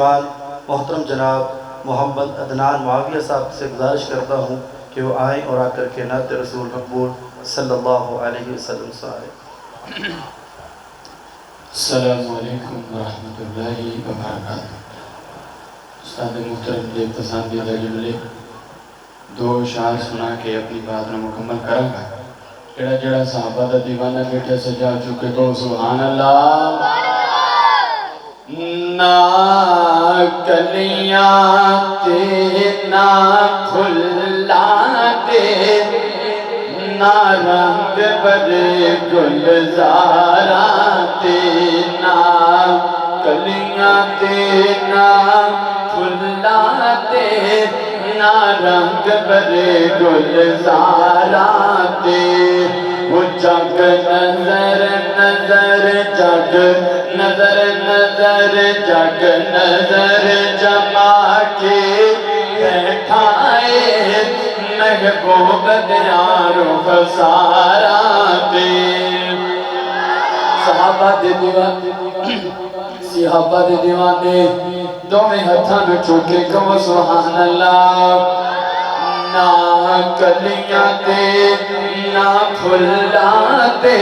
مہمان محترم جناب محمد عدنان معاویہ صاحب سے گزارش کرتا ہوں کہ وہ آئیں اور آ کر کے نعت رسول مقبول صلی اللہ علیہ وسلم سنائیں۔ السلام علیکم ورحمۃ اللہ وبرکاتہ۔ استاد محترم کے پسندیدہ جملے دو اشعار سنا کے اپنی بات نہ مکمل کروں گا۔ جڑا جڑا صحابہ دا دیوانہ بیٹھے سجا چکے تو سبحان اللہ۔ نہ کلیاں تے نہ پھلاں تے نہ رنگ برے گلزاراں تے نہ کلیاں تے نہ پھلاں تے نہ رنگ برے گلزاراں تے وہ جگ نظر نظر جگ نظر نظر جگ نظر جما کے بیٹھائے محبوب دیاں رخساراں تے۔ صحابہ دے دیوانے دونیں ہتھاں نو چوکے کہو سبحان اللہ۔ نہ کلیاں تے نہ پھلاں تے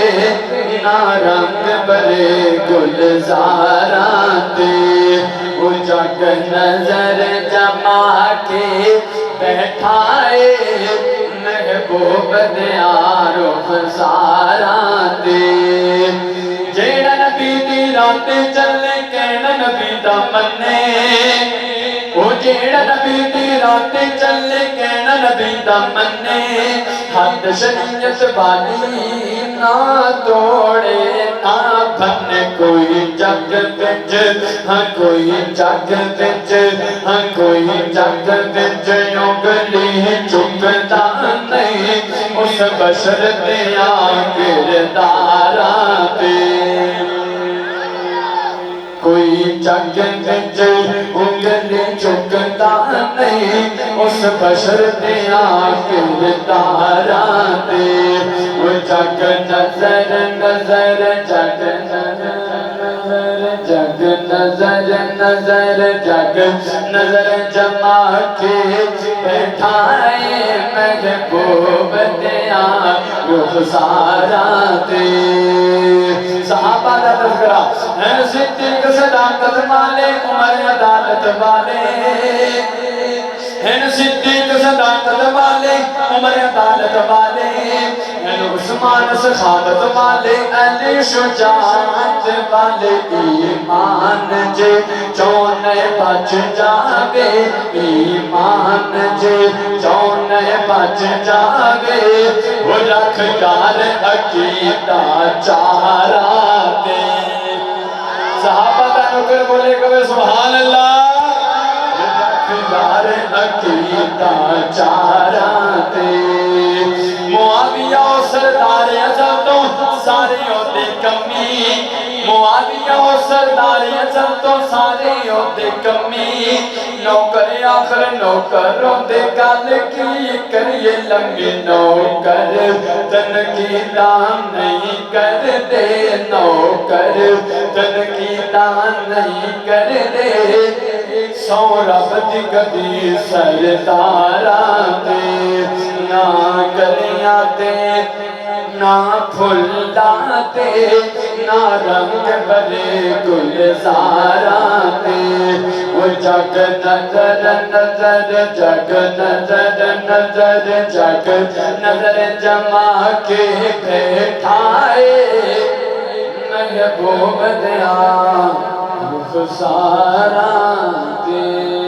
نہ رنگ برے گلزاراں تے وہ جگ نظر جما کے بیٹھائے محبوب دیاں رخساراں تے۔ جیڑا نبی دی رات چلے کہنا نبی دا منے، وہ جیڑا نبی دی رات چلے کہنا نبی دا منے، حد شریعت والی نہ توڑے نہ بھنے کوئی جگ وچ، ہاں کوئی جگ وچ، ہاں کوئی جگ وچ انگلی چکتا نہیں اس بشر دیاں کرداراں تے۔ کوئی جگ وچ انگلی چکتا نہیں اس بشر دیاں کرداراں تے۔ وہ جگ نظر نظر جگ نظر جگ نظر نظر جگ نظر جما کے بیٹھائے محبوب دیاں رخساراں تے۔ صحابہ دا تذکرہ ہیں صدیق صداقت والے عمر عدالت والے، ہیں صدیق صداقت والے عمر عدالت والے، ہیں عثمان سخاوت والے علی شجاعت والے۔ ایمان جے چونے بچ جاگے، ایمان جے چونے بچ جاگے، وہ رکھ یار عقیدہ چاراں تے۔ صحابہ دا نکر بولے کبھی سبحان اللہ۔ رکھ یار عقیدہ چاراں تے۔ معاویہ و سردار ازل تو سارے عہدے کمی، معاویہ و سردار ازل تو سارے عہدے کمی، نوکر آخر نوکروں دے گل کی کریے لمبی نوکر تنقیدہ نہیں کر دے، نوکر تنقیدہ نہیں کر دے، سو رب دی گدی سرداراں تے۔ نہ کلیاں تے نہ پھلاں تے نہ رنگ برے گلزاراں تے۔ وہ جگ نظر نظر جگ نظر نظر جگ نظر جما کے بیٹھائے محبوب دیاں رخساراں تے۔